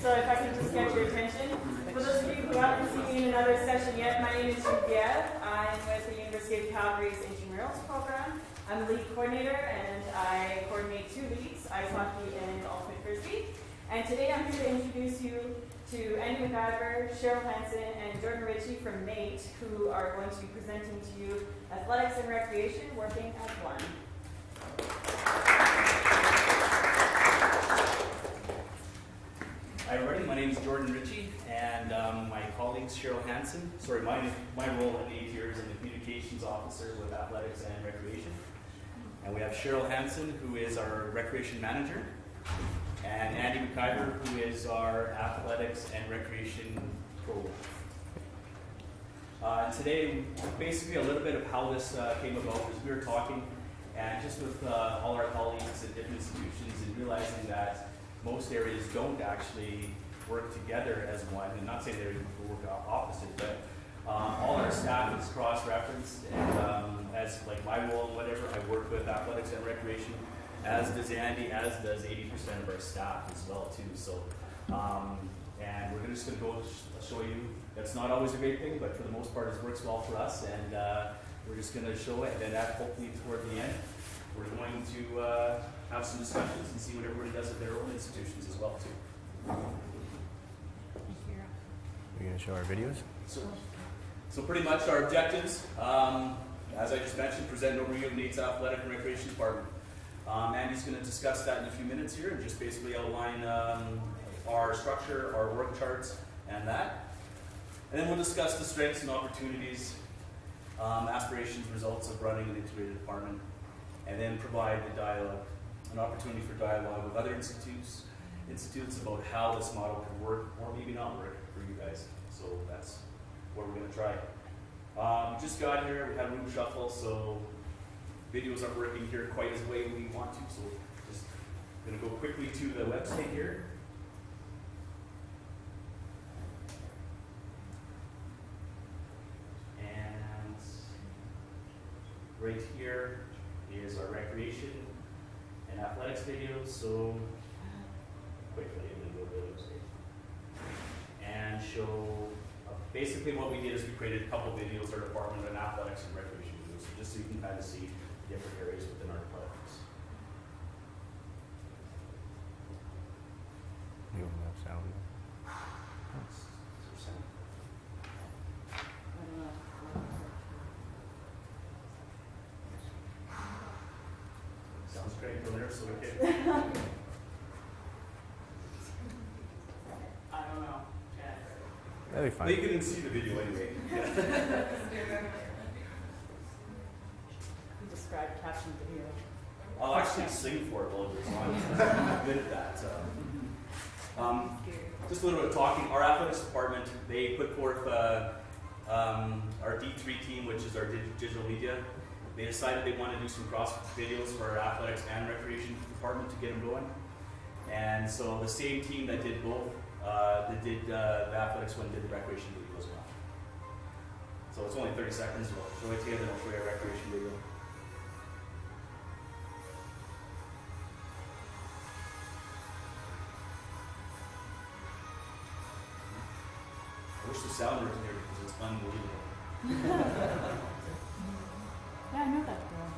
So if I can just get your attention. For those of you who haven't seen me in another session yet, my name is Genevieve. I'm with the University of Calgary's intramurals program. I'm the lead coordinator and I coordinate two leagues, ice hockey and ultimate frisbee. And today I'm here to introduce you to Andy McIver, Cheryl Hansen, and Jordan Ritchie from NAIT, who are going to be presenting to you athletics and recreation working as one. Hi everybody, my name is Jordan Ritchie, and my colleagues Cheryl Hansen. Sorry, my role at NAIT here is in the communications officer with athletics and recreation. And we have Cheryl Hansen, who is our recreation manager, and Andy McIver, who is our athletics and recreation pro. Today, basically a little bit of how this came about is we were talking, and just with all our colleagues at different institutions, and realizing that most areas don't actually work together as one, and not saying they work opposite, but all our staff is cross-referenced, and as like my role and whatever, I work with athletics and recreation, as does Andy, as does 80% of our staff as well too. So, and we're just going to go show you. That's not always a great thing, but for the most part, it works well for us, and we're just going to show it. And then hopefully toward the end, we're going to have some discussions and see what everybody does at their own institutions as well too. We're going to show our videos. So pretty much our objectives, as I just mentioned, present an overview of NAIT's athletic and recreation department. Andy's going to discuss that in a few minutes here and just basically outline our structure, our work charts, and that. And then we'll discuss the strengths and opportunities, aspirations, results of running an integrated department, and then provide the dialogue, an opportunity for dialogue with other institutes about how this model could work or maybe not work for you guys. So that's what we're going to try. We just got here, we had a room shuffle, so videos aren't working here quite as the way we want to, so just going to go quickly to the website here. And right here is our recreation and athletics videos, so quickly I'm going to go to the website and show basically what we did is we created a couple videos, our department on athletics and recreation videos, so just so you can kind of see different areas within our departments. You don't have sound. Sounds great from there, so we can. I don't know. That'll be fine. Well, you couldn't see the video anyway. You described caption video. I'll actually sing for it while it's on. I'm good at that. Just a little bit of talking. Our athletics department, they put forth our D3 team, which is our digital media. They decided they want to do some cross videos for our athletics and recreation department to get them going. And so the same team that did both, that did the athletics one, did the recreation video as well. So it's only 30 seconds. We'll show it to you, then I'll show you a recreation video. I wish the sound was in here because it's unbelievable. Yeah, I know that girl.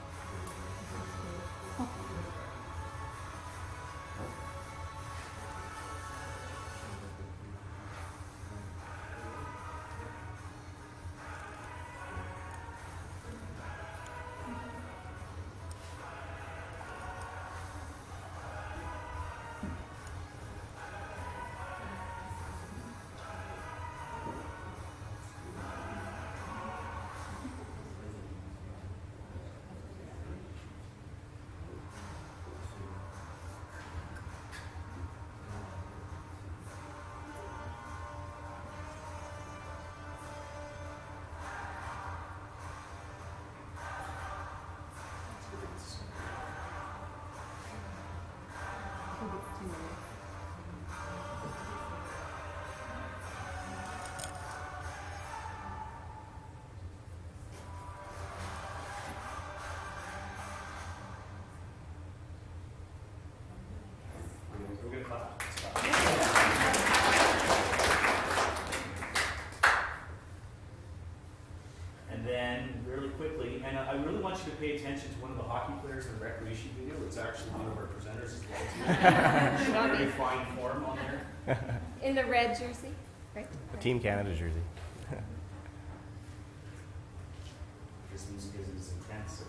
We're going to clap. hockey players in the recreation video. It's actually one of our presenters as well. Very fine form on there. In the red jersey, right? Team Canada jersey. This music is intense. So.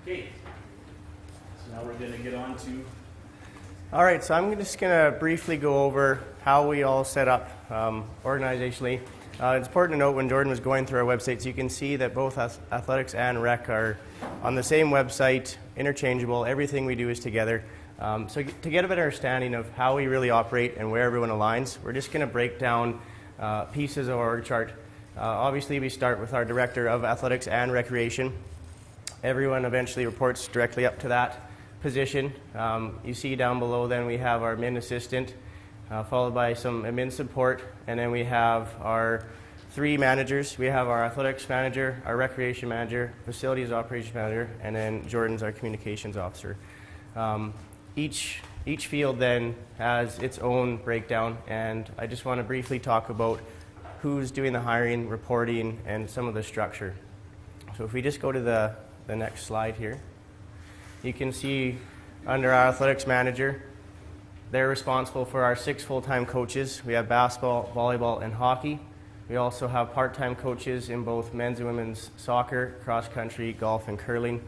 Okay, so now we're going to get on to. All right, so I'm just going to briefly go over how we all set up organizationally. It's important to note when Jordan was going through our websites, you can see that both athletics and rec are on the same website, interchangeable. Everything we do is together. So to get a better understanding of how we really operate and where everyone aligns, we're just going to break down pieces of our org chart. Obviously, we start with our Director of Athletics and Recreation. Everyone eventually reports directly up to that position. You see down below then we have our admin assistant, followed by some admin support, and then we have our 3 managers. We have our athletics manager, our recreation manager, facilities operations manager, and then Jordan's our communications officer. Each field then has its own breakdown, and I just want to briefly talk about who's doing the hiring, reporting, and some of the structure. So if we just go to the next slide here, you can see under our athletics manager, they're responsible for our 6 full-time coaches. We have basketball, volleyball, and hockey. We also have part-time coaches in both men's and women's soccer, cross-country, golf, and curling.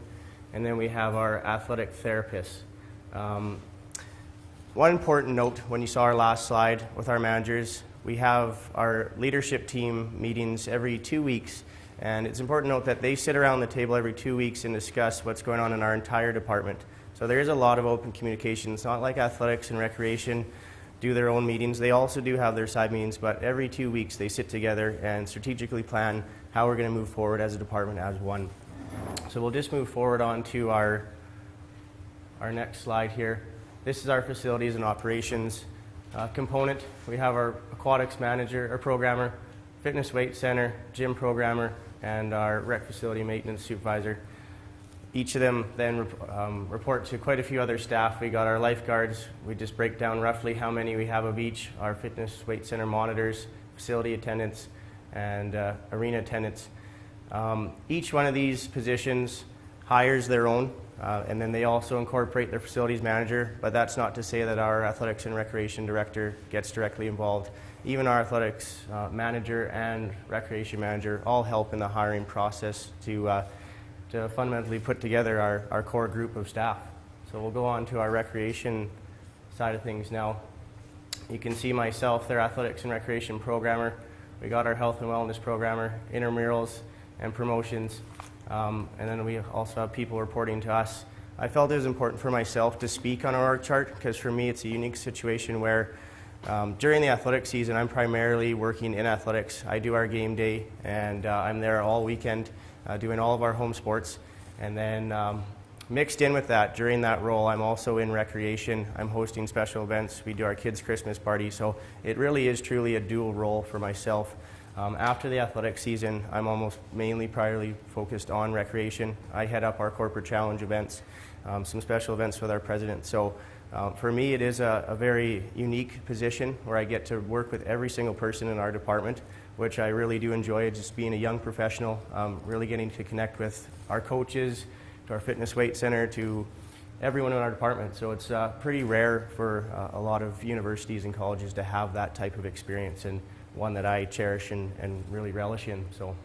And then we have our athletic therapists. One important note when you saw our last slide with our managers, we have our leadership team meetings every 2 weeks. And it's important to note that they sit around the table every 2 weeks and discuss what's going on in our entire department. So there is a lot of open communication. It's not like athletics and recreation do their own meetings. They also do have their side meetings, but every 2 weeks they sit together and strategically plan how we're going to move forward as a department as one. So we'll just move forward on to our next slide here. This is our facilities and operations component. We have our aquatics manager or programmer, fitness weight center, gym programmer, and our rec facility maintenance supervisor. Each of them then report to quite a few other staff. We got our lifeguards. We just break down roughly how many we have of each. Our fitness weight center monitors, facility attendants, and arena attendants. Each one of these positions hires their own, and then they also incorporate their facilities manager, but that's not to say that our athletics and recreation director gets directly involved. Even our athletics manager and recreation manager all help in the hiring process to fundamentally put together our core group of staff. So we'll go on to our recreation side of things now. You can see myself, their athletics and recreation programmer. We got our health and wellness programmer, intramurals, and promotions. And then we also have people reporting to us. I felt it was important for myself to speak on our org chart because for me it's a unique situation where during the athletic season I'm primarily working in athletics. I do our game day and I'm there all weekend doing all of our home sports. And then mixed in with that, during that role, I'm also in recreation. I'm hosting special events. We do our kids' Christmas party. So it really is truly a dual role for myself. After the athletic season, I'm almost mainly primarily focused on recreation. I head up our corporate challenge events, some special events with our president. So For me, it is a very unique position where I get to work with every single person in our department, which I really do enjoy, just being a young professional, really getting to connect with our coaches, to our fitness weight center, to everyone in our department. So it's pretty rare for a lot of universities and colleges to have that type of experience, and one that I cherish and really relish in. So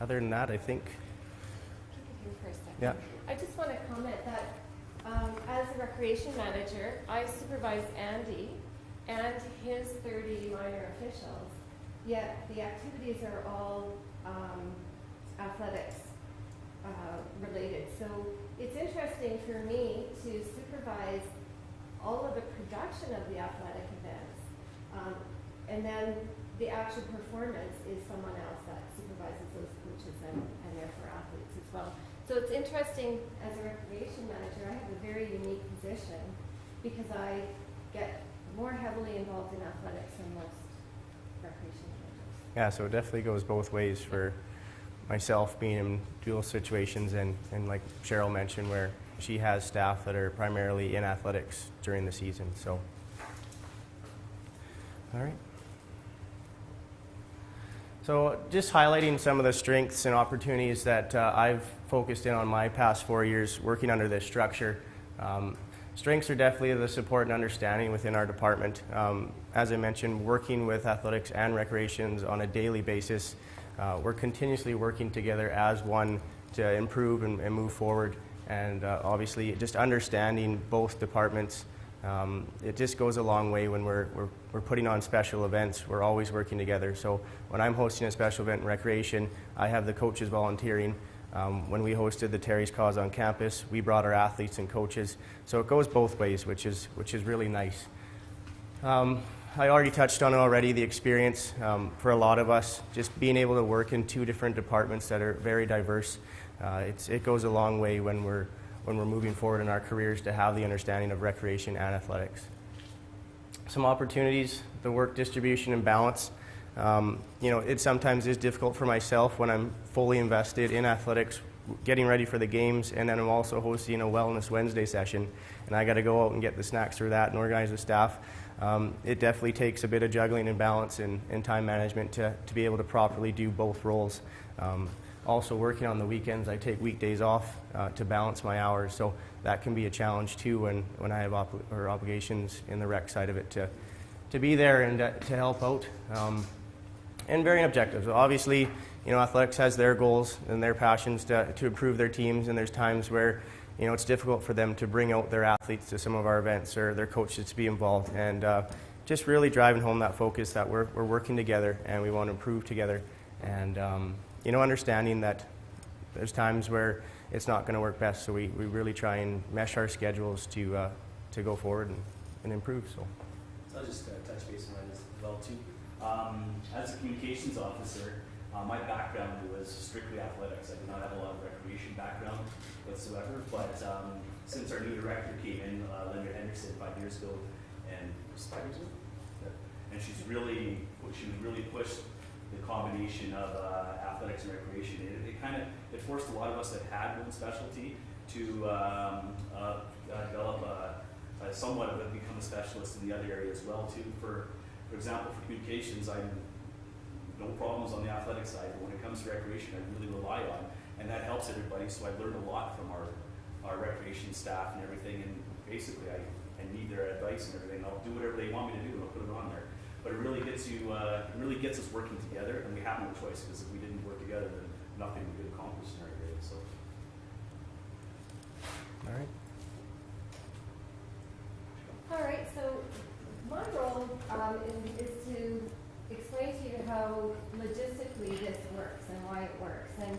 other than that, I think... Keep it here for a second. Yeah. I just want to comment that as a recreation manager, I supervise Andy and his 30 minor officials, yet the activities are all athletics related. So it's interesting for me to supervise all of the production of the athletic events, and then the actual performance is someone else that supervises those coaches and therefore athletes as well. So it's interesting, as a recreation manager, I have a very unique position because I get more heavily involved in athletics than most recreation managers. Yeah, so it definitely goes both ways for myself, being in dual situations, and like Cheryl mentioned, where she has staff that are primarily in athletics during the season. So, all right. So just highlighting some of the strengths and opportunities that I've focused in on my past 4 years working under this structure. Strengths are definitely the support and understanding within our department. As I mentioned, working with athletics and recreations on a daily basis, we're continuously working together as one to improve and move forward. And obviously, just understanding both departments, it just goes a long way when we're putting on special events. We're always working together. So when I'm hosting a special event in recreation, I have the coaches volunteering. When we hosted the Terry's Cause on campus, we brought our athletes and coaches. So it goes both ways, which is really nice. I already touched on it already, the experience for a lot of us, just being able to work in two different departments that are very diverse. It goes a long way when we're moving forward in our careers to have the understanding of recreation and athletics. Some opportunities, the work distribution and balance. It sometimes is difficult for myself when I'm fully invested in athletics, getting ready for the games, and then I'm also hosting a Wellness Wednesday session, and I got to go out and get the snacks for that and organize the staff. It definitely takes a bit of juggling and balance and time management to be able to properly do both roles. Also working on the weekends, I take weekdays off to balance my hours, so that can be a challenge too when I have obligations in the rec side of it to be there and to help out. And varying objectives. Obviously, athletics has their goals and their passions to improve their teams, and there's times where it's difficult for them to bring out their athletes to some of our events or their coaches to be involved, and just really driving home that focus that we're working together and we want to improve together, and understanding that there's times where it's not going to work best, so we really try and mesh our schedules to go forward and improve. So I'll just touch base on that as well too. As a communications officer, my background was strictly athletics. I did not have a lot of recreation background whatsoever, but since our new director came in, Linda Henderson, 5 years ago, and was 5 years ago? Yeah. And she really pushed the combination of athletics and recreation. It forced a lot of us that had one specialty to develop somewhat of become a specialist in the other area as well too. For example, for communications, I no problems on the athletic side, but when it comes to recreation, I really rely on, and that helps everybody. So I learned a lot from our recreation staff and everything, and basically I need their advice and everything. I'll do whatever they want me to do, and I'll put it on there. But it really gets us working together, and we have no choice, because if we didn't work together, then nothing would get accomplished in our area. So, All right, so my role is to explain to you how logistically this works and why it works. And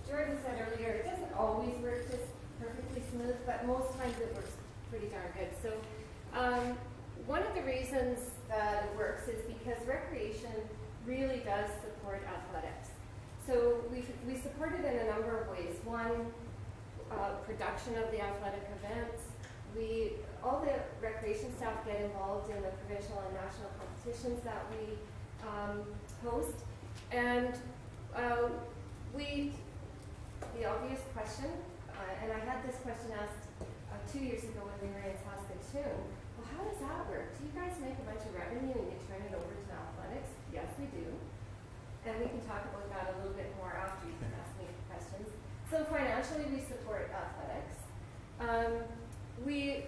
Jordan said earlier, it doesn't always work just perfectly smooth, but most times it works pretty darn good. So one of the reasons that it works is because recreation really does support athletics. So we support it in a number of ways. One, production of the athletic events. All the recreation staff get involved in the provincial and national competitions that we host. And the obvious question, and I had this question asked a 2 years ago when we were in Saskatoon, well, how does that work? Do you guys make a bunch of revenue and you turn it over to athletics? Yes, we do. And we can talk about that a little bit more after you can ask me questions. So financially, we support athletics. We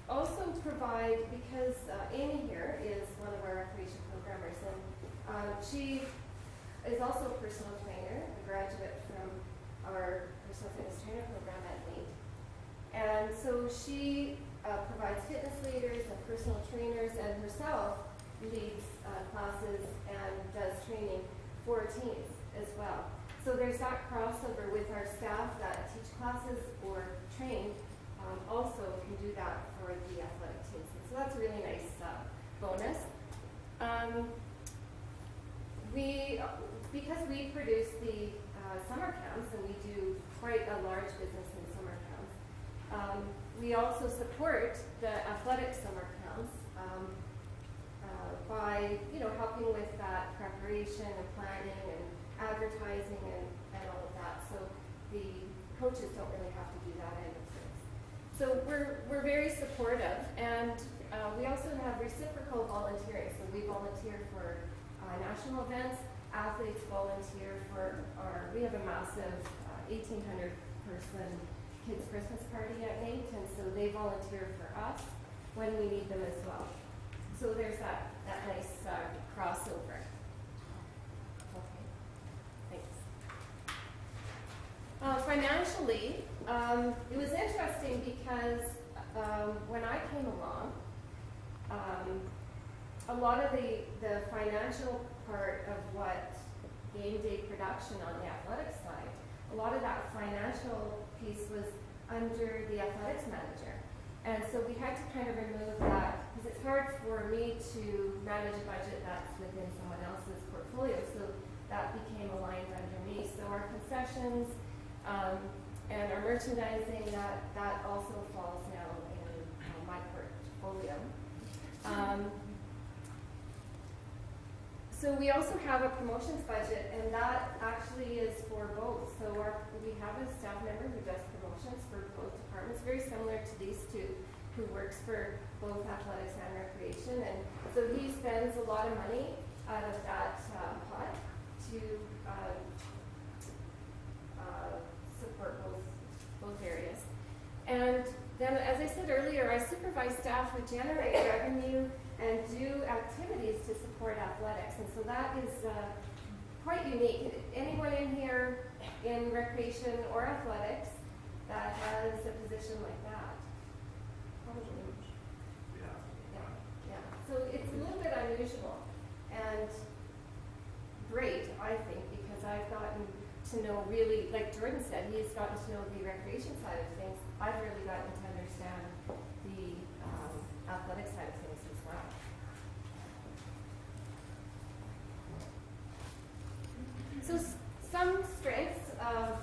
also provide, because Amy here is one of our recreation programmers, and she is also a personal trainer, a graduate from our personal fitness trainer program at NAIT. And so she provides fitness leaders and personal trainers, and herself leads classes and does training for teams as well. So there's that crossover with our staff that teach classes or train, also can do that for the athletic teams. So that's a really nice bonus. Because we produce the summer camps, and we do quite a large business in summer camps, we also support the athletic summer camps by helping with that preparation and planning and advertising and all of that. So the coaches don't really have to do that end of things. So we're very supportive, and we also have reciprocal volunteering. So we volunteer for national events. Athletes volunteer for we have a massive 1,800 person kids Christmas party at NAIT, and so they volunteer for us when we need them as well. So there's that nice crossover. Okay, thanks. Financially, it was interesting because when I came along, a lot of the financial part of what game day production on the athletics side, a lot of that financial piece was under the athletics manager. And so we had to kind of remove that, because it's hard for me to manage a budget that's within someone else's portfolio. So that became aligned under me. So our concessions and our merchandising, that also falls now in my portfolio. So we also have a promotions budget, and that actually is for both. So we have a staff member who does promotions for both departments, very similar to these two, who works for both athletics and recreation. And so he spends a lot of money out of that pot to support both areas. And then, as I said earlier, I supervise staff who generate revenue and do activities to support athletics. And so that is quite unique. Anyone in here in recreation or athletics that has a position like that? Probably. Yeah. So it's a little bit unusual and great, I think, because I've gotten to know really, like Jordan said, he's gotten to know the recreation side of things. I've really gotten to understand the athletic side of things as well. So some strengths of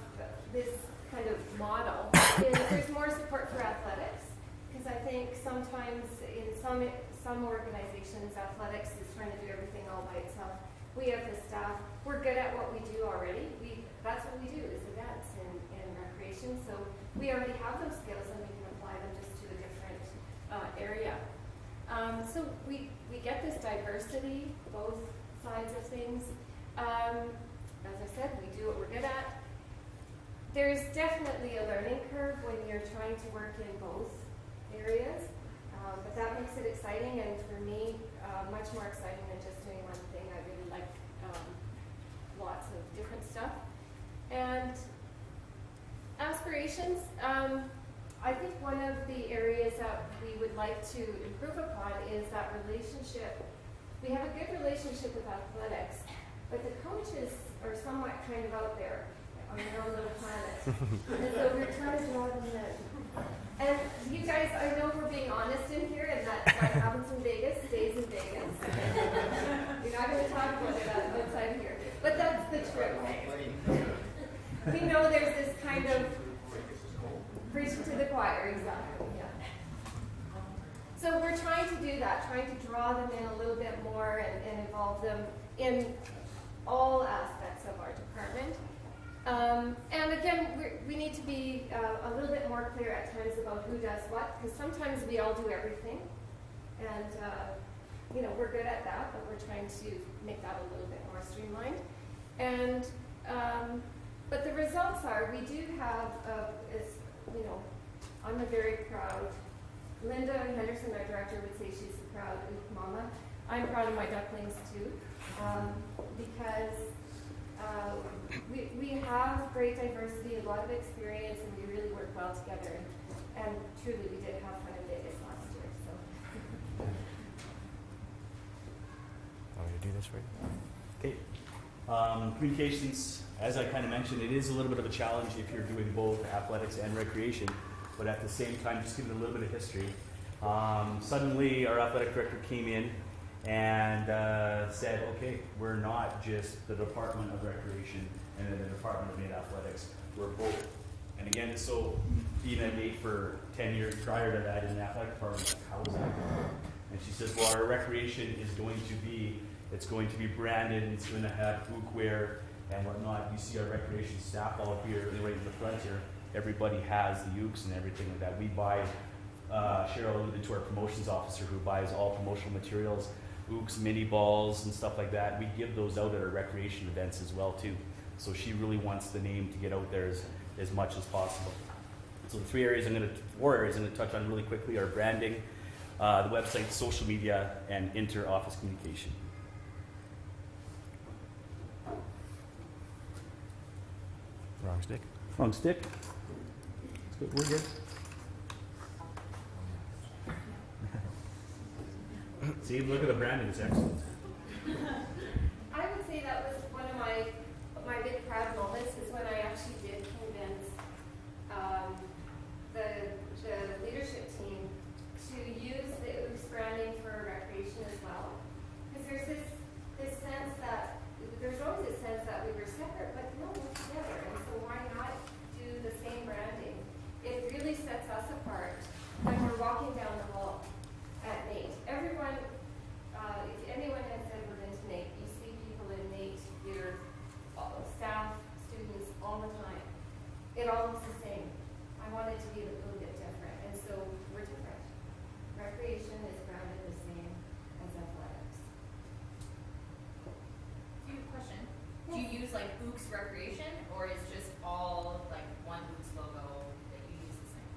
this kind of model is there's more support for athletics, because I think sometimes in some organizations, athletics is trying to do everything all by itself. We have the staff, we're good at what we do already. That's what we do is events in recreation. So we already have those skills, and we can apply them just to a different area. So we get this diversity, both sides of things. As I said, we do what we're good at. There's definitely a learning curve when you're trying to work in both areas, but that makes it exciting, and for me, much more exciting than just doing one thing. I really like lots of different stuff. And aspirations, I think one of the areas that we would like to improve upon is that relationship. We have a good relationship with athletics, but the coaches are somewhat kind of out there on their own little planet. And so we're trying to draw them in. And you guys, I know we're being honest in here, and that what happens in Vegas stays in Vegas. You're not going to talk about it outside here. But that's the truth. We know there's this kind of preaching to the choir, exactly, yeah. So we're trying to do that, trying to draw them in a little bit more and involve them in all aspects of our department. And again, we need to be a little bit more clear at times about who does what, because sometimes we all do everything. And, you know, we're good at that, but we're trying to make that a little bit more streamlined. And, but the results are, we do have, you know, I'm a very proud, Linda Henderson, our director, would say she's a proud mama. I'm proud of my ducklings too, because we have great diversity, a lot of experience, and we really work well together. And truly, we did have fun in Vegas last year. So. Want me to do this for you? Okay. Communications, as I kind of mentioned, it is a little bit of a challenge if you're doing both athletics and recreation, but at the same time, just giving a little bit of history. Suddenly, our athletic director came in and said, okay, we're not just the Department of Recreation and then the Department of Maid Athletics, we're both. And again, so being at Maid for 10 years prior to that in the athletic department, how is that going? And she says, well, our recreation is going to be, it's going to be branded, and it's going to have cookware and whatnot. You see our recreation staff all here, right in the front here. Everybody has the ukes and everything like that. We buy, Cheryl alluded to our promotions officer who buys all promotional materials, ukes, mini balls, and stuff like that. We give those out at our recreation events as well too. So she really wants the name to get out there as much as possible. So the four areas I'm going to touch on really quickly are branding, the website, social media, and inter-office communication. Wrong stick. Wrong stick. We're good. See, look at the branding, it's excellent. I would say that was one of my big proud moments is when I actually did convince the leadership team to use the OOS branding for recreation as well. Because there's this sense that, there's always a sense that we were separate, but no, we're together. And so why not do the same branding? It really sets us apart when we're walking down the hall at NAIT. Everyone, if anyone has ever been to NAIT, you see people in NAIT, your staff, students, all the time. It all looks the same. I want it to be a little bit different, and so we're different. Recreation is branded the same as athletics. Do you have a question? Do you use like OOCS Recreation, or is just all like one OOCS logo that you use the same?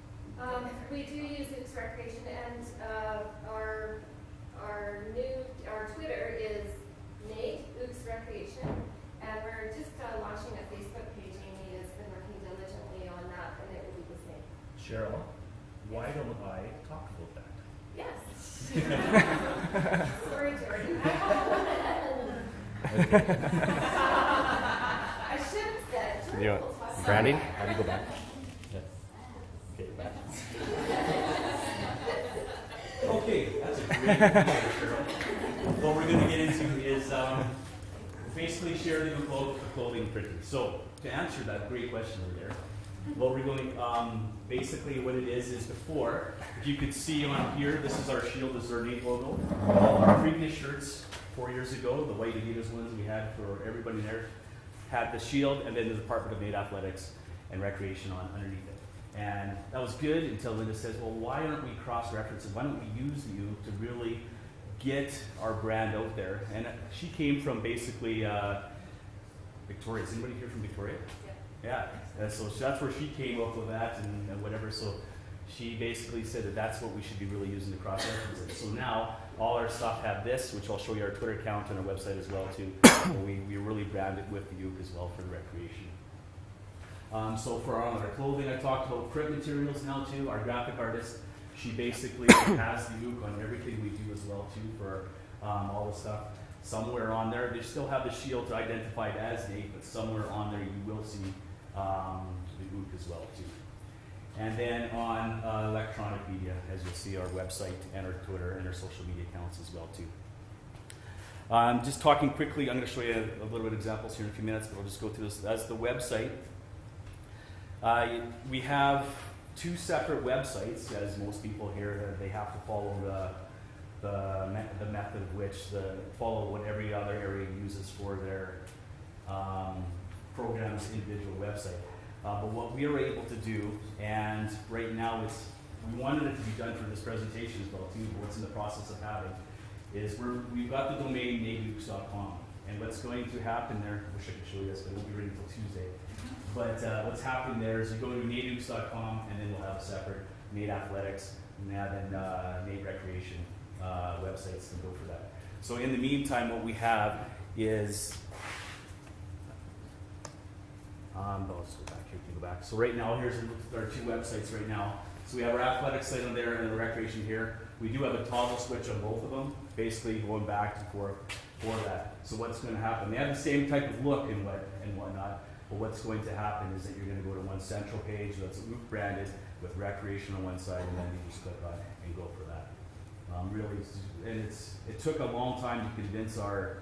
We do use OOCS Recreation, and our Twitter is NAIT OOCS Recreation, and we're just launching a Facebook page. Amy has been working diligently on that, and it will be the same. Cheryl, why don't I talk about that? Yes. Sorry, Jordan. I should have said. Jordan You will want talk about branding? that. How do you go back? Okay, back. Okay, that's a great idea, Cheryl. What we're going to get into is basically sharing the clothing printing. So to answer that great question over there, what we're going, basically what it is before, if you could see on here, this is our shield, this is our NAIT logo. Our previous shirts 4 years ago, the white Adidas ones we had for everybody there, had the shield and then the Department of NAIT Athletics and Recreation on underneath it. And that was good until Linda says, well, why aren't we cross-referencing? Why don't we use you to really get our brand out there? And she came from basically Victoria. Is anybody here from Victoria? Yeah. So that's where she came up with that and whatever. So she basically said that that's what we should be really using to cross-reference it. So now all our stuff have this, which I'll show you our Twitter account and our website as well too. we really brand it with the uke as well for the recreation. So for our clothing, I talked about print materials now too. Our graphic artist, she basically has the uke on everything we do as well too for all the stuff. Somewhere on there, they still have the shield identified as NAIT, but somewhere on there you will see the uke as well too. And then on electronic media, as you'll see, our website and our Twitter and our social media accounts as well too. Just talking quickly, I'm going to show you a little bit of examples here in a few minutes, but I'll just go through this. As the website, we have two separate websites, as most people here, they have to follow the method of which follow what every other area uses for their program's individual website. But what we are able to do, and right now we wanted it to be done for this presentation as well too, but what's in the process of having, is we've got the domain nateukes.com. And what's going to happen there, I wish I could show you this, but it won't be ready until Tuesday. But what's happening there is you go to nateukes.com, and then we'll have a separate Nate Athletics and then Nate Recreation websites to go for that. So in the meantime, what we have is, I'll just go back here, go back. So right now, here's our two websites right now. So we have our athletics site on there and the recreation here. We do have a toggle switch on both of them, basically going back and forth for that. So what's going to happen? They have the same type of look and whatnot, but what's going to happen is that you're going to go to one central page that's branded with recreation on one side, and then you just click on it and go for that. Really, and it took a long time to convince our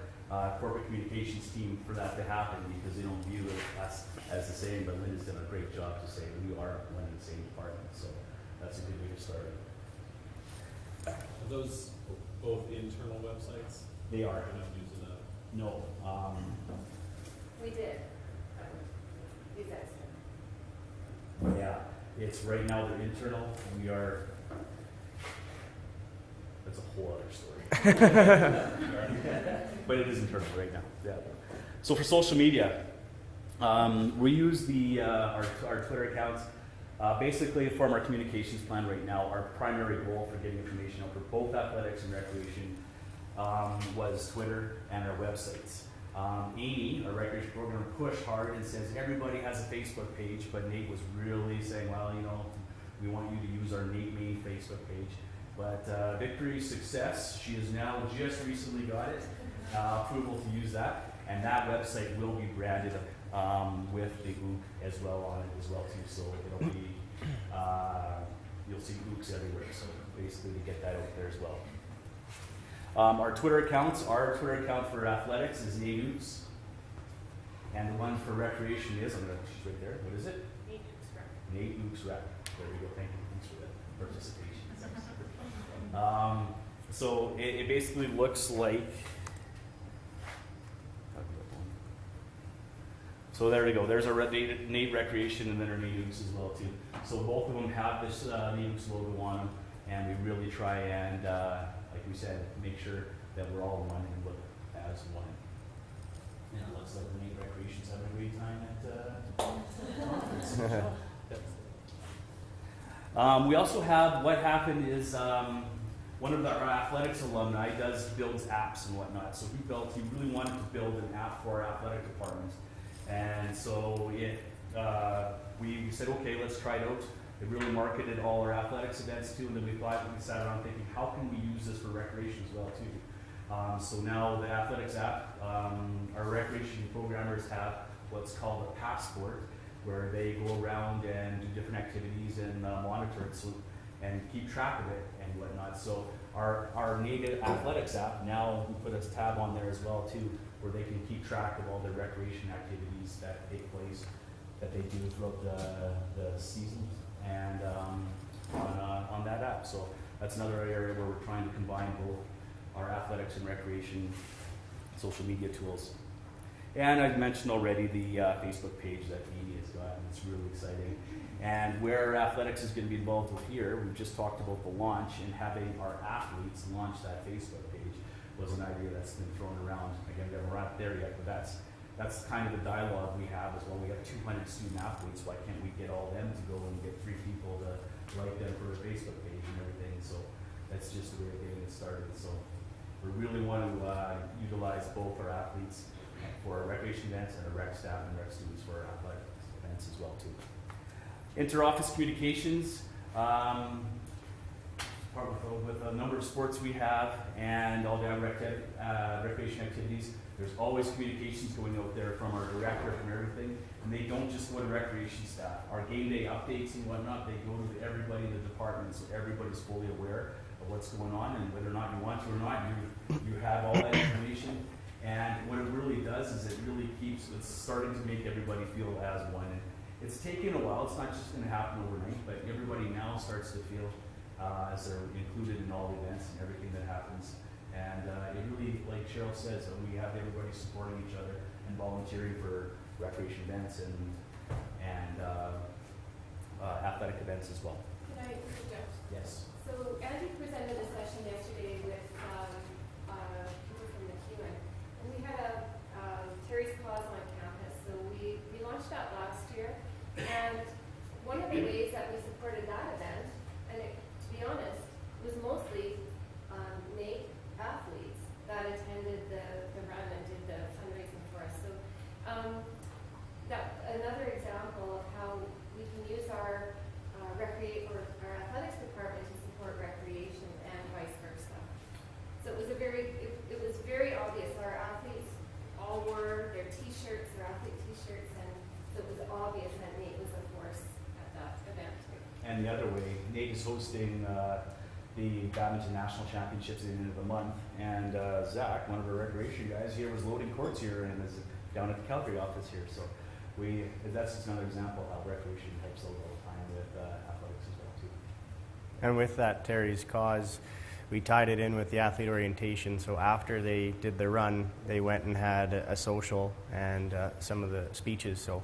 corporate communications team for that to happen, because they don't view us as the same, but Linda's done a great job to say we are one in the same department, so that's a good way to start. Are those both internal websites? They are. You're not using a... No. We did. These guys did. Yeah, it's right now they're internal. We are. That's a whole other story. But it is internal right now. Yeah. So for social media, we use our Twitter accounts. Basically, from our communications plan right now, our primary goal for getting information out for both athletics and recreation was Twitter and our websites. Amy, our recreation program, pushed hard and says everybody has a Facebook page, but Nate was really saying, well, we want you to use our Nate main Facebook page. But Victory Success, she has now just recently got it, approval to use that, and that website will be branded with the OOC as well on it as well too. So it'll be, you'll see OOCs everywhere. So basically to get that out there as well. Our Twitter account for athletics is Nate Ooks, and the one for recreation is, she's right there. What is it? Nate Ooks Rec. Nate Ooks Rec. There we go. Thank you. Thanks for the participation. So it basically looks like. So there we go. There's our Nate Recreation and then our Nate Ooks as well too. So both of them have this Nate Ooks logo on them, and we really try and, like we said, make sure that we're all one and look as one. And it looks like the Nate Recreation's having a great time at conference. We also have, what happened is, one of our athletics alumni builds apps and whatnot. So he really wanted to build an app for our athletic department. And so we said, okay, let's try it out. It really marketed all our athletics events too, and then we sat around thinking, how can we use this for recreation as well too? So now the athletics app, our recreation programmers have what's called a passport, where they go around and do different activities and monitor it and keep track of it and whatnot. So our native athletics app, now we put a tab on there as well too, where they can keep track of all the recreation activities that take place, that they do throughout the season, and on that app. So that's another area where we're trying to combine both our athletics and recreation social media tools. And I've mentioned already the Facebook page that Amy has got, and it's really exciting. And where athletics is going to be involved with here, we've just talked about the launch, and having our athletes launch that Facebook page was an idea that's been thrown around. Again, we're not there yet, but that's kind of the dialogue we have as well. We have 200 student athletes. Why can't we get all them to go and get 3 people to like them for a Facebook page and everything? So that's just the way of getting it started. So we really want to utilize both our athletes for our recreation events and our rec staff and rec students for our athletic events as well too. Inter-office communications, with a number of sports we have and all the recreation activities, there's always communications going out there from our director, from everything, and they don't just go to recreation staff. Our game day updates and whatnot, they go to everybody in the department, so everybody's fully aware of what's going on, and whether or not you want to or not, you have all that information. And what it really does is it's starting to make everybody feel as one. And it's taken a while, it's not just going to happen overnight, but everybody now starts to feel as they're included in all the events and everything that happens. And it really, like Cheryl says, we have everybody supporting each other and volunteering for recreation events and athletic events as well. Can I interject? Yes. So Andy presented a session yesterday with people from McEwen, and we had a Terry's Cause on campus. So we launched that last year, and one of the ways that we supported that event, and to be honest, was mostly NAIT athletes that attended the run and did the fundraising for us. So that another example of how we can use our our athletics department to support recreation and vice versa. So it was it was very obvious. Our athletes all wore their T-shirts, their athlete T-shirts, and so it was obvious that Nate was a force at that event. And the other way, Nate is hosting the Badminton National Championships at the end of the month, and Zach, one of our recreation guys here, was loading courts here and is down at the Calgary office here. So that's just another example of how recreation helps out all the time with athletics as well too. And with that Terry's Cause, we tied it in with the athlete orientation. So after they did the run, they went and had a social and some of the speeches. So,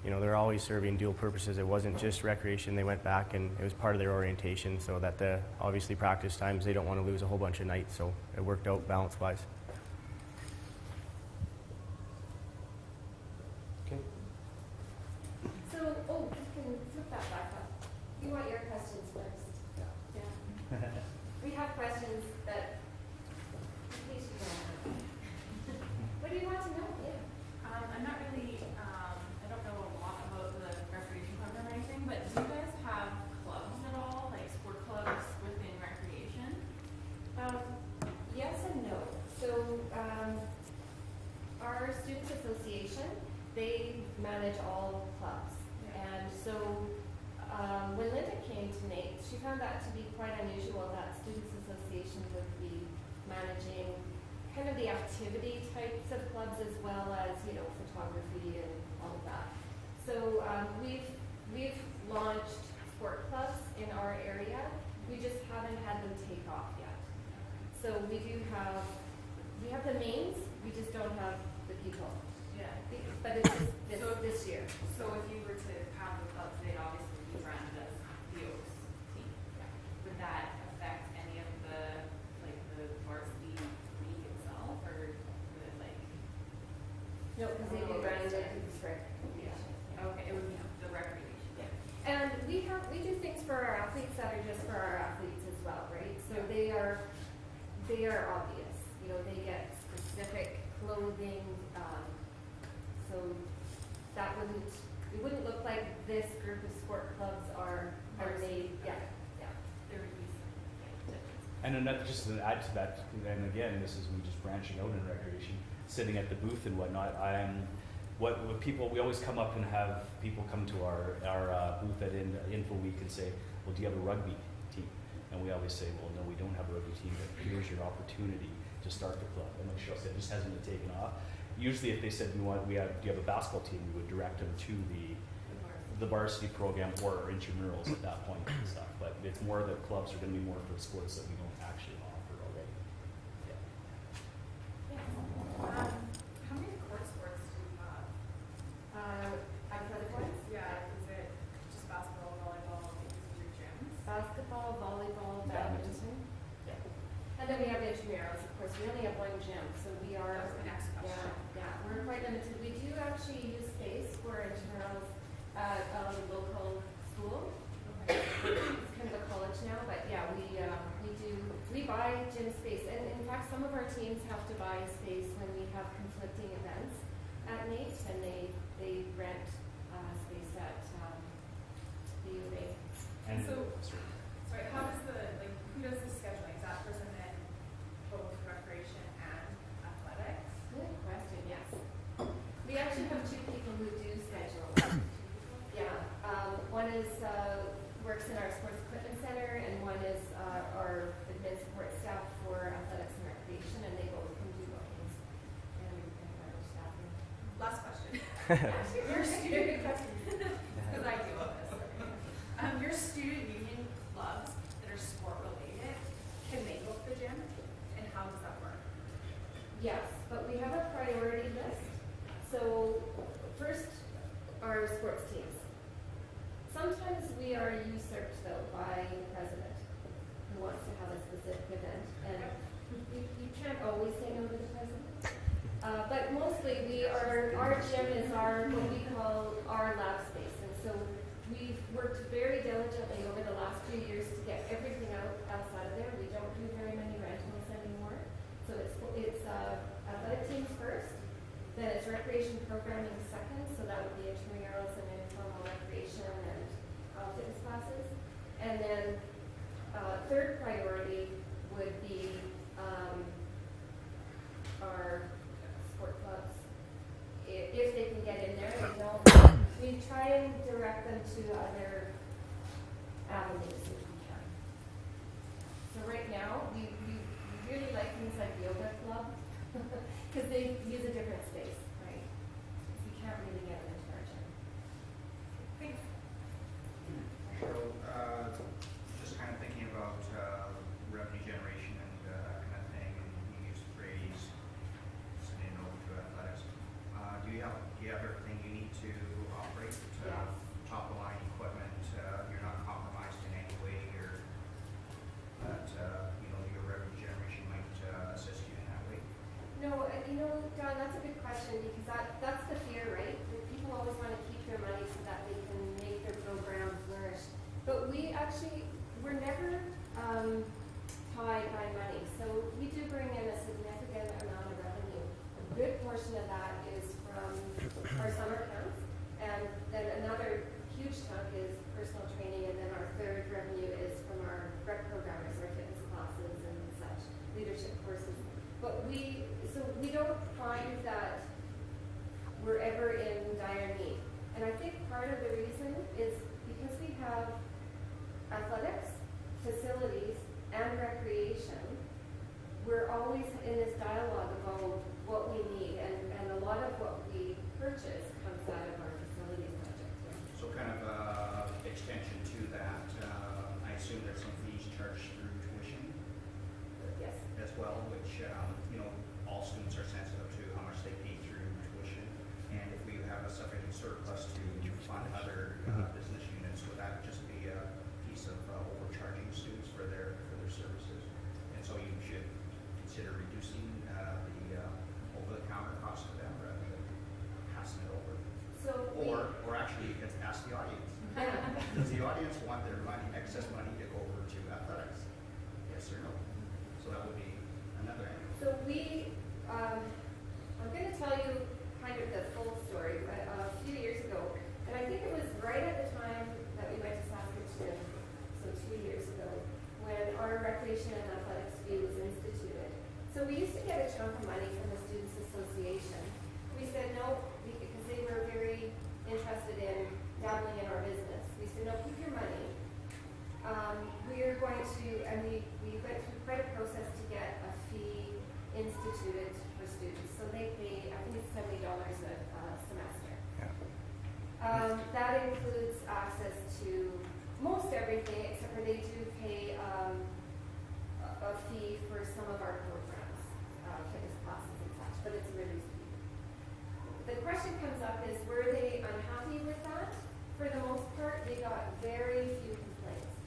you know, they're always serving dual purposes. It wasn't just recreation. They went back and it was part of their orientation, so that the obviously practice times, they don't want to lose a whole bunch of nights. So it worked out balance-wise. Okay. So, you can flip that back up. You want your questions first. Yeah. We have questions that, in case you don't know. What do you want to know? Yeah. I'm not really, I don't know a lot about the recreation program or anything, but do you guys have clubs at all, like sport clubs within recreation? Yes and no. So, our Students Association, they manage all clubs. And so, when Linda came to NAIT, she found that to be quite unusual that Students Association would be managing kind of the activity types of clubs as well as, you know, photography and all of that. So we've launched sport clubs in our area. We just haven't had them take off yet. So we have the names, we just don't have the people. Yeah. But it's this year. So if you were to have the clubs, they'd obviously be branded as the Oaks team. Would that affect any of the varsity league itself, or would it like? No, because they do branded as recreation. Okay, it would be the recreation. Yeah. And we do things for our athletes that are just for our athletes as well, right? So they are obvious. You know, they get specific clothing. So that it wouldn't look like this group of sport clubs are made. Yeah. There would be some difference. And another, just to add to that, and again, this is me just branching out in recreation, sitting at the booth and whatnot. What people, we always come up and have people come to our booth at Info Week and say, well, do you have a rugby team? And we always say, well, no, we don't have a rugby team, but here's your opportunity to start the club. And like Cheryl said, it just hasn't been taken off. Usually if they said, do you have a basketball team, we would direct them to the varsity program or intramurals at that point and stuff. But it's more the clubs are going to be more for sports that we don't actually offer already. How many court sports do you have? Athletic ones? Yeah, is it just basketball, volleyball, these are your gyms? Basketball, volleyball, Badminton. badminton. Yeah. And then we have intramurals, of course. We only have one gym, so we are. That was my next question. Yeah, we're quite limited. We do actually use space for intramurals at a local school. It's kind of a college now, but yeah, we buy gym space. And in fact, some of our teams have to buy space when we have conflicting events at NAIT, and they rent space at the U of A. And Sorry, how does who does the scheduling? Is that person then both recreation and athletics? Good question, yes. We actually have two people who do schedule. Yeah, one is works in our sports equipment center, and one is our admin support staff for athletics and recreation, and they both can do bookings and our staffing. Last question. Your student Because I deal with this. Your student union clubs that are sport related, can they book the gym? And how does that work? Yes, but we have a priority list. So first sometimes we are usurped though by the president who wants to have a specific event, and you can't always say no to the president. But mostly our gym is what we call our lab space, and so we've worked very diligently over the last few years to get everything outside of there. We don't do very many rentals anymore, so it's athletic teams first, then it's recreation programming second, so that would be intramurals and informal recreation and fitness classes, and then third priority would be our sport clubs. If they can get in there, they don't. We try and direct them to other avenues if we can. So right now, we really like things like yoga club because they use a different space, right? We can't really get them into our gym. Thanks. So, just kind of thinking about revenue generation and that kind of thing, and you use the phrase sending over to athletics. Do you have everything you need to operate? Yes. Top of line equipment, you're not compromised in any way, or that your revenue generation might assist you in that way? No, John, that's a good question because that's the fear, right? That people always want to keep their money so that they can make their programs flourish. But we're never tied by money. So we do bring in a significant amount of revenue. A good portion of that is from our summer camps, and then another huge chunk is personal training, and then our third revenue is from our rec programmers, our fitness classes and such, leadership courses. But we don't find that we're ever in dire need. And I think part of the reason is because we have athletics, facilities, and recreation, we're always in this dialogue about what we need, and a lot of what we purchase comes out of our facilities budget. So kind of extension to that, I assume there's some fees charged through tuition Yes. as well, which, all students are sensitive to how much they pay through tuition. And if we have a sufficient surplus to fund other business units, would that just be a piece of overcharging students for their services? And so you should consider reducing the over-the-counter cost to them rather than passing it over. So Or actually, you can ask the audience. Does the audience want their excess money to go over to athletics? Yes or no? So that would be another angle. So I'm going to tell you kind of the full story, but a few years ago, and I think it was right at the time that we went to Saskatoon, so 2 years ago, when our recreation and athletics fee was instituted. So we used to get a chunk of money from the Students Association. We said no, because they were very interested in dabbling in our business. We said, no, keep your money. We are going to, and we went through quite a process to get a fee instituted for students. So they pay, I think it's $70 a semester. Yeah. That includes access to most everything, except for they do pay a fee for some of our programs, fitness classes and such, but it's a reduced fee. The question comes up is, were they unhappy with that? For the most part, they got very few complaints.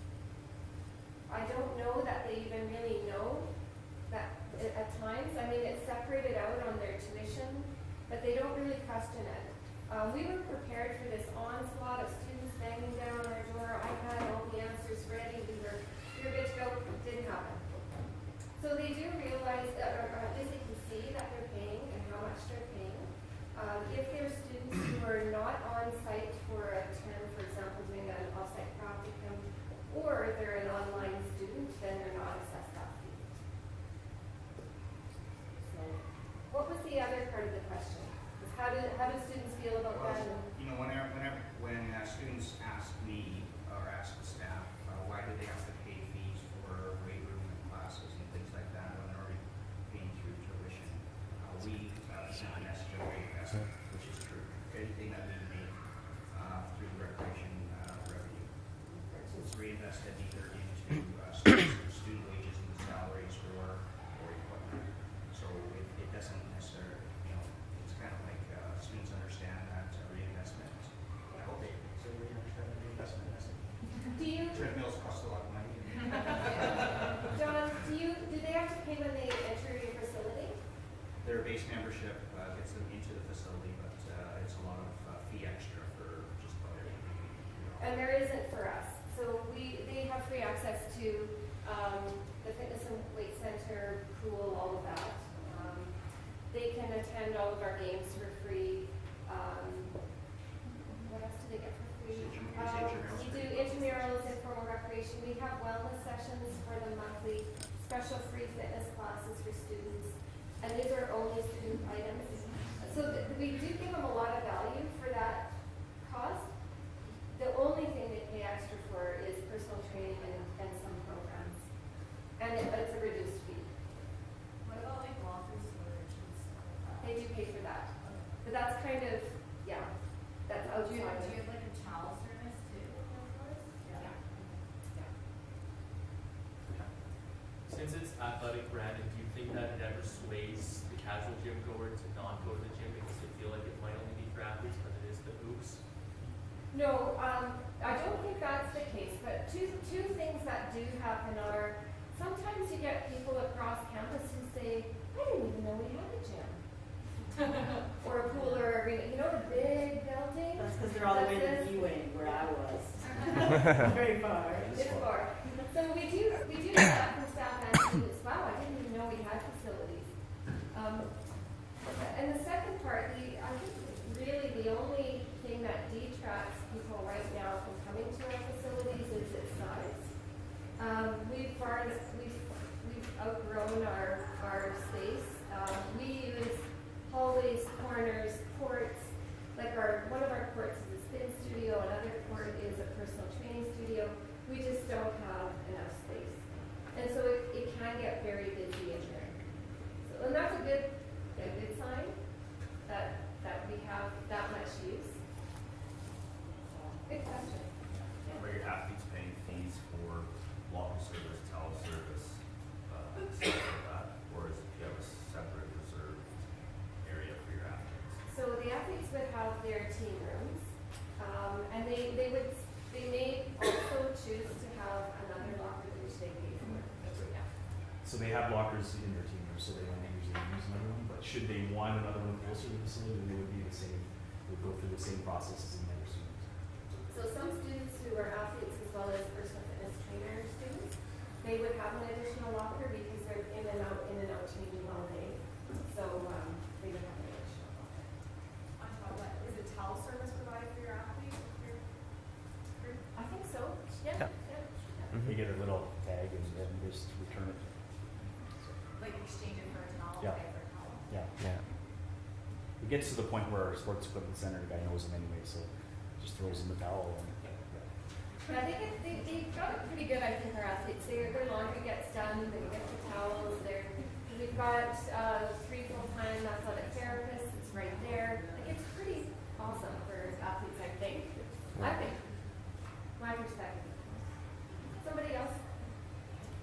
I don't know that they even really know that at times. I mean, it's separated out on their tuition, but they don't really question it. We were prepared for this onslaught of students banging down our door. I had all the answers ready. We were good to go. It didn't happen. So they do realize that, or at least they can see that they're paying and how much they're paying. If there are students who are not on site for a term, for example, doing an off-site practicum, or they're an online student, then they're not assessed that fee. So, what was the other part of the question? Was how do students feel about that? When students ask me or ask the staff, why do they have to pay fees for weight room and classes and things like that when they're already paying through tuition, we send a message of reinvestment, which is true. Anything that we make through recreation revenue is reinvested either into student wages and salaries or equipment. So it doesn't necessarily, it's kind of like students understand that reinvestment. I hope they understand that reinvestment as a them into the facility, but it's a lot of fee extra for just about everything. And there isn't for us. So they have free access to the fitness and weight center, pool, all of that. They can attend all of our games for free. What else do they get for free? We do intramurals, informal recreation. We have wellness sessions for the monthly, special free fitness classes for students. And these are only student items. So we do give them a lot of value for that cost. The only thing they pay extra for is personal training and some programs. And it's a reduced fee. What about like locker storage and stuff like that? They do pay for that. But that's kind of, yeah, that's Do you outside. have like a towel service too? Yeah. Since it's athletic branded, do you think that it ever sways the casual gym goer to not go to the gym because they feel like it might only be for athletes, but it is the hoops? No, I don't think that's the case, but two things that do happen are sometimes you get people across campus who say, I didn't even know we had a gym. Or a pool or a arena, you know, the big building? That's because they're all the way That's to it. Ewing, where I was. Very far. It's far. So we do get that from staff and students. Wow, I didn't even know we had facilities. And the second part, I think really the only thing that detracts people right now from coming to our facilities is its size. We've outgrown our space. We use hallways, corners, courts. Like one of our courts is a spin studio, another court is a personal training studio. We just don't have enough space. And so it can get very busy in there. So, and that's a good sign that we have that much use. Good question. Are your athletes paying fees for locker service, towel service, stuff like that? Or do you have a separate reserved area for your athletes? So the athletes would have their team rooms, and they may also choose to have another locker which they pay for. Yeah. So they have lockers in their team room, so they don't usually use another one, but should they want another one closer to the facility, they would be the same, they would go through the same processes in their students. So some students who are athletes as well as personal fitness trainer students, they would have an additional locker because they're in and out changing all day. So they would have an additional locker. On top of that, is a towel service provided for your athletes? I think so. Yeah. Yeah. They get a little tag and just return it. Like exchange it for a towel, Yeah. pay for a towel? Yeah. Yeah. It gets to the point where our sports equipment center guy knows them anyway, so just throws in the towel. And, Yeah, they've got it pretty good, I think, our athletes. Their laundry gets done, they get the towels. We've got 3 full-time athletic therapists. It's right there. Like, it's pretty awesome for athletes, I think. My perspective. Somebody else?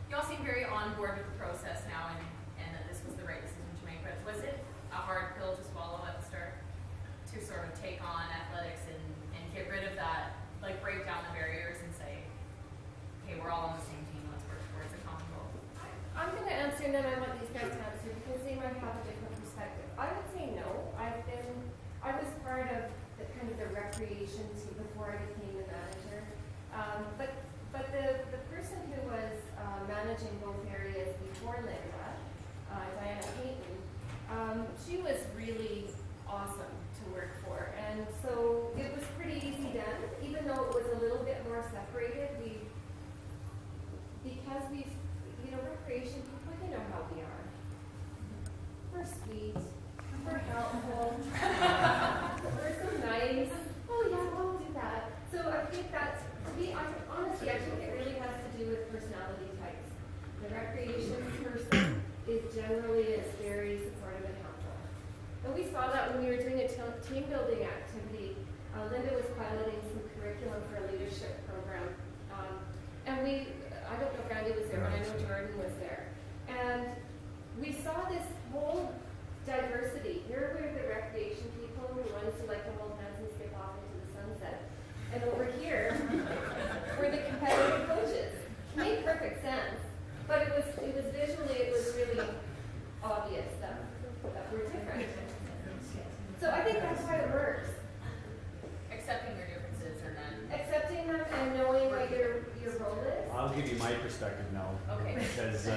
You all seem very on board with the process now and that this was the right decision to make, but was it a hard pill to swallow at the start to sort of take on athletics and get rid of that, like break down the barriers and say, okay, we're all on the same team, let's work towards a common goal? I'm going to answer, and then I want these guys to answer because they might have a different perspective. I would say no. I was part of the recreation team before I became the manager. But the person who was managing both areas before Linda, Diana Payton, she was really awesome to work for. And so it was pretty easy then, even though it was a little bit more separated. Because recreation people, you know how we are. We're sweet, we're helpful, we're so nice. Oh yeah, we'll do that. So I think honestly, I think it really has to do with personality types. The recreation person generally is very supportive and helpful. And we saw that when we were doing a team building activity. Linda was piloting some curriculum for a leadership program. And I don't know if Randy was there, but I know Jordan was there. And we saw this whole diversity. Here were the recreation people, the ones who like to hold hands and skip off into the sunset. And over here were the competitive coaches. It made perfect sense. But it was visually, it was really obvious that we're different. I'll give you my perspective now. Okay. Because,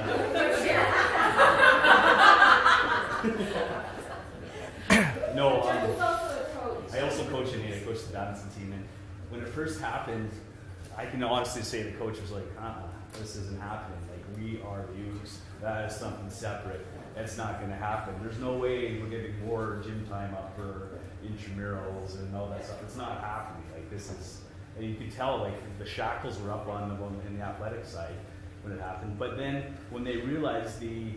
no, Jordan's also a coach. I also coach I coach the badminton team, and when it first happened, I can honestly say the coach was like, this isn't happening. Like, we are Ukes. That is something separate. That's not going to happen. There's no way we're getting more gym time up for intramurals and all that stuff. It's not happening. Like, this is, and you could tell, like, the shackles were up on in the athletic side when it happened. But then when they realized the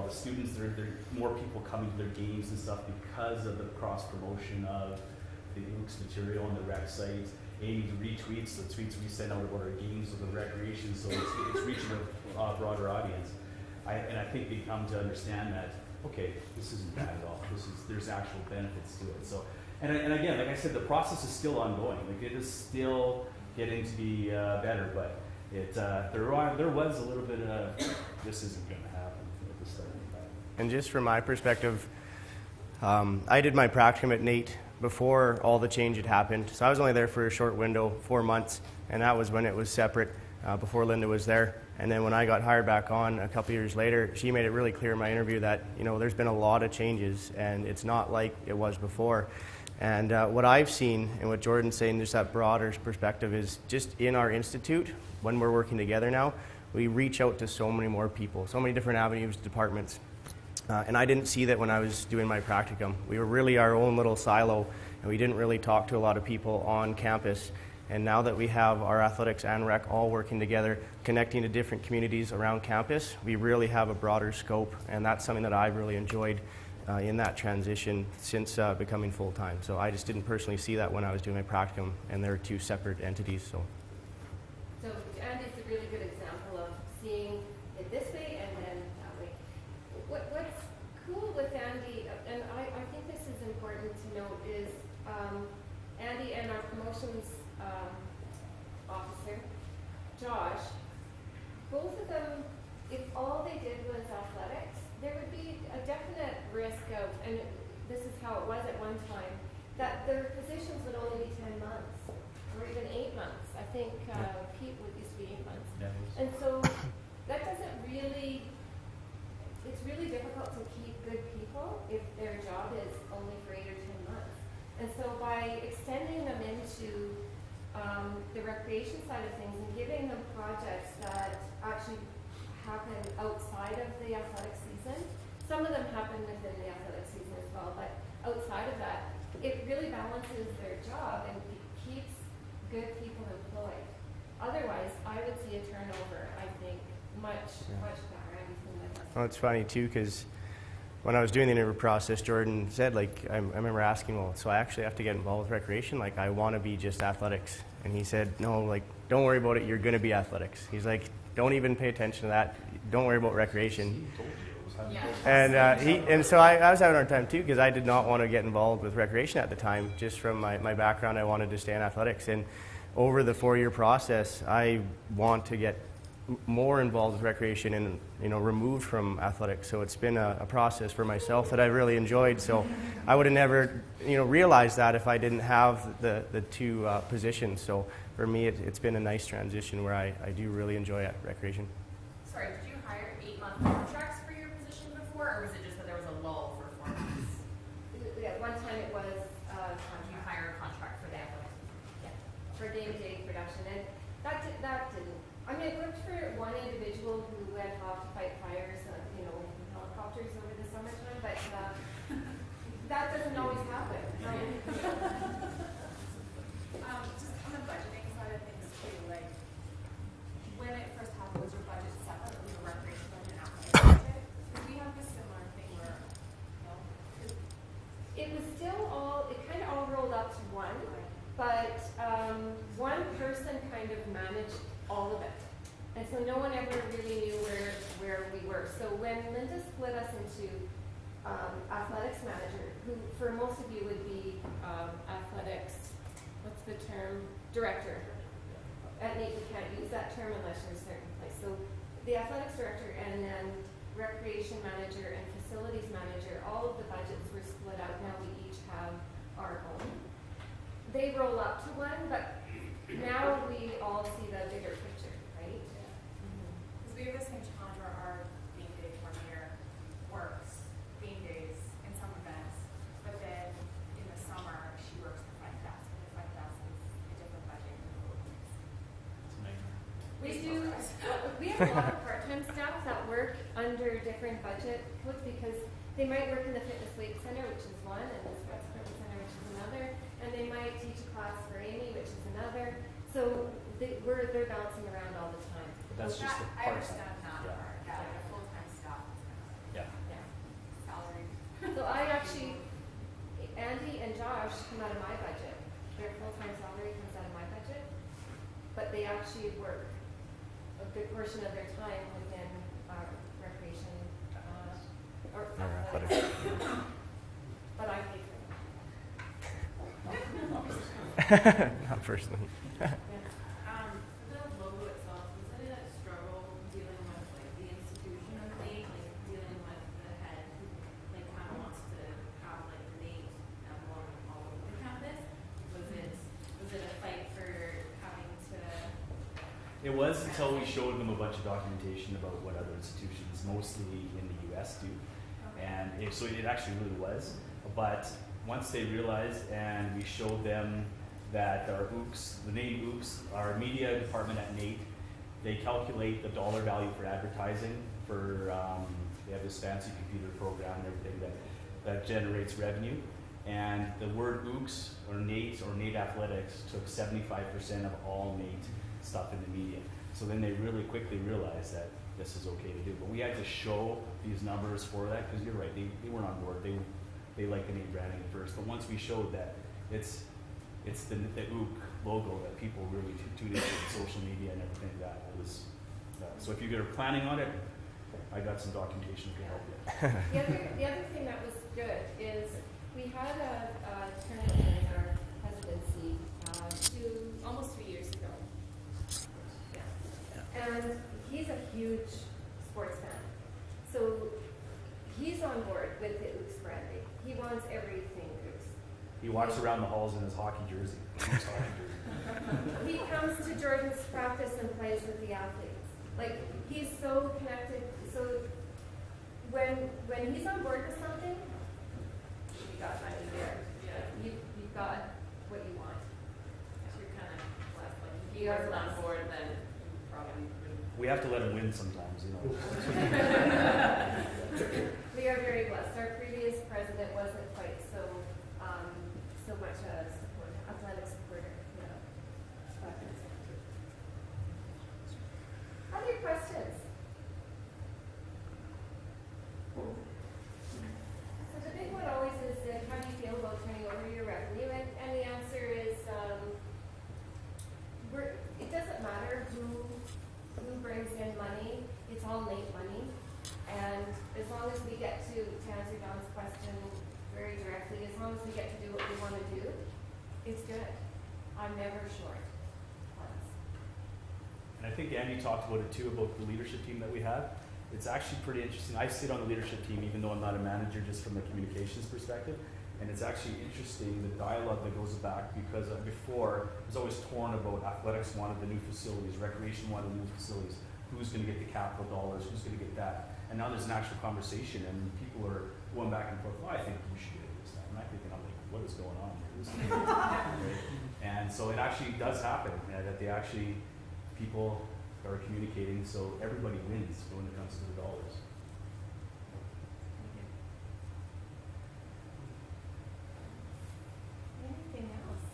students, there are more people coming to their games and stuff because of the cross promotion of the Ukes material on the rec site. Amy retweets the tweets we send out about our games with the recreation, so it's reaching a broader audience. And I think they come to understand that, okay, this isn't bad at all. There's actual benefits to it. So, and again, like I said, the process is still ongoing. Like, it is still getting to be better, but there was a little bit of this isn't going to happen at the start. And just from my perspective, I did my practicum at NAIT before all the change had happened. So I was only there for a short window, 4 months, and that was when it was separate, before Linda was there. And then when I got hired back on a couple years later, she made it really clear in my interview that, there's been a lot of changes, and it's not like it was before. And what I've seen, and what Jordan's saying, just that broader perspective, is just in our institute, when we're working together now, we reach out to so many more people, so many different avenues, departments. And I didn't see that when I was doing my practicum. We were really our own little silo, and we didn't really talk to a lot of people on campus. And now that we have our athletics and rec all working together, connecting to different communities around campus, we really have a broader scope, and that's something that I've really enjoyed in that transition since becoming full-time. So I just didn't personally see that when I was doing my practicum, and they're two separate entities. So Andy's a really good example of seeing it this way and then that way. What's cool with Andy, and I think this is important to note, is Andy and our promotions officer, Josh, both of them, if all they did was athletics, there would be a definite risk of, and this is how it was at one time, that their positions would only be 10 months or even 8 months. I think Pete used to be 8 months. And so that doesn't really, it's really difficult to keep good people if their job is only for 8 or 10 months. And so by extending them into the recreation side of things and giving them projects that actually happen outside of the athletic season, some of them happen within the athletic season as well, but outside of that, it really balances their job and keeps good people employed. Otherwise, I would see a turnover, I think, much better. Well, it's funny too, because when I was doing the interview process, Jordan said, I remember asking, well, so I actually have to get involved with recreation? Like, I want to be just athletics. And he said, no, don't worry about it. You're going to be athletics. He's like, don't even pay attention to that. Don't worry about recreation. And so I was having a hard time too, because I did not want to get involved with recreation at the time. Just from my background, I wanted to stay in athletics. And over the 4-year process, I want to get more involved with recreation and removed from athletics. So it's been a process for myself that I really enjoyed. So I would have never realized that if I didn't have the two positions. So for me, it's been a nice transition where I do really enjoy recreation. Sorry, did you hire 8-month contracts for your position before, or was it just that there was a lull for 4 months? Yeah, one time it was Did you hire a contract for that? Yeah, for day-to-day production, and that didn't. I mean, it worked for one individual who went off to fight fires, in helicopters over the summertime, but that doesn't always happen. Just on the budgeting side of things too, when it first happened, was your budget separate from the recreation budget and athletic budget? Because we have this similar thing where, It was still it kind of all rolled up to one, but one person kind of managed all of it. And so no one ever really knew where we were. So when Linda split us into athletics manager, who for most of you would be athletics, what's the term? Director. At NAIT we can't use that term unless you're in a certain place. So the athletics director and then recreation manager and facilities manager, all of the budgets were split out. Now we each have our own. They roll up to one, but now we all see the bigger picture, right? They do, we have a lot of part-time staff that work under different budget codes because they might work in the Fitness Weight Center, which is one, and the Sports Equipment Center, which is another, and they might teach a class for Amy, which is another. So they're bouncing around all the time. But that's just the I part-time. understand that Yeah. part, yeah, like a full-time staff Yeah. Yeah. salary. So I actually, Andy and Josh come out of my budget. Their full-time salary comes out of my budget, but they actually work a good portion of their time within our recreation, or athletics. But I pay for them. Not personally. Yeah. The logo itself, is it a struggle dealing with like the institution of Nate, like dealing with the head who like kind of wants to have like Nate emblem all over the campus? Was it a fight for having to? It was until we showed them a bunch of documentation about what other institutions, mostly in the US, do. And so it actually really was. But once they realized and we showed them that our OOCs, the name OOCs, our media department at NATE, they calculate the dollar value for advertising for, they have this fancy computer program and everything that generates revenue. And the word OOCs or NATE Athletics took 75% of all NATE stuff in the media. So then they really quickly realized that this is okay to do. But we had to show these numbers for that because you're right, they weren't on board. They liked the name branding at first. But once we showed that it's the OOC logo that people really tuned into social media and everything like that. It was, so if you're planning on it, I got some documentation to help you. The other thing that was good is we had a tournament in our presidency almost 2 years ago. Yeah. And he's a huge sports fan. So he's on board with the OOCs branding. He wants everything OOCs. He walks around the halls in his hockey jersey. He comes to Jordan's practice and plays with the athletes. Like, he's so connected. So when he's on board with something, you got money there. Yeah. You've got what you want. So you're kind of blessed, like if You you are guys are on blessed. board, then you probably wouldn't. We have to let him win sometimes, you know. We are very blessed. Our previous president wasn't quite so much a supporter, athletic supporter. Yeah. Other questions? So the big one always is how do you feel about turning over your revenue? And the answer is it doesn't matter who brings in money. It's all NATE money. And as long as we get to answer Don's question very directly, as long as we get to do what we want to do, it's good. I'm never short funds. And I think Andy talked about it too, about the leadership team that we have. It's actually pretty interesting. I sit on the leadership team, even though I'm not a manager, just from a communications perspective. And it's actually interesting, the dialogue that goes back, because before, it was always torn about athletics wanted the new facilities, recreation wanted the new facilities, who's going to get the capital dollars, who's going to get that. And now there's an actual conversation, and people are going back and forth, well, I think we should get this. And I'm thinking, I'm like, what is going on here? Right? And so it actually does happen, that they actually, people are communicating, so everybody wins when it comes to the dollars. Anything else?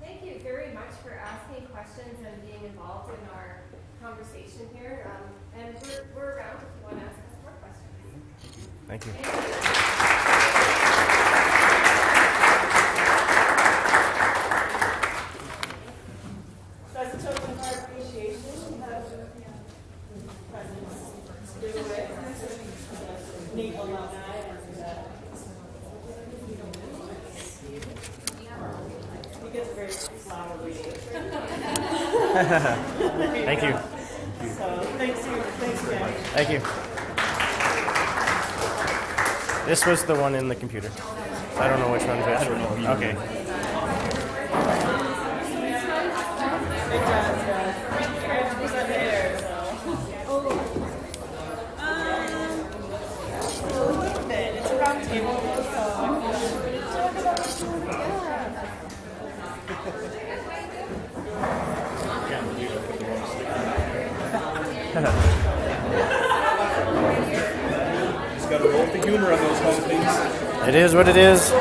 Thank you very much for asking questions and being involved in our conversation here. And we're around if you want to ask us more questions. Thank you. So as a token of our appreciation, we have presents to do with NATE alumni and he gets very flowery. Thank you. So thanks, Jenny. Thank you. This was the one in the computer. I don't know which one's which. I don't know. Okay. It's a round table, so Just got to roll with the humor on those home things. It is what it is.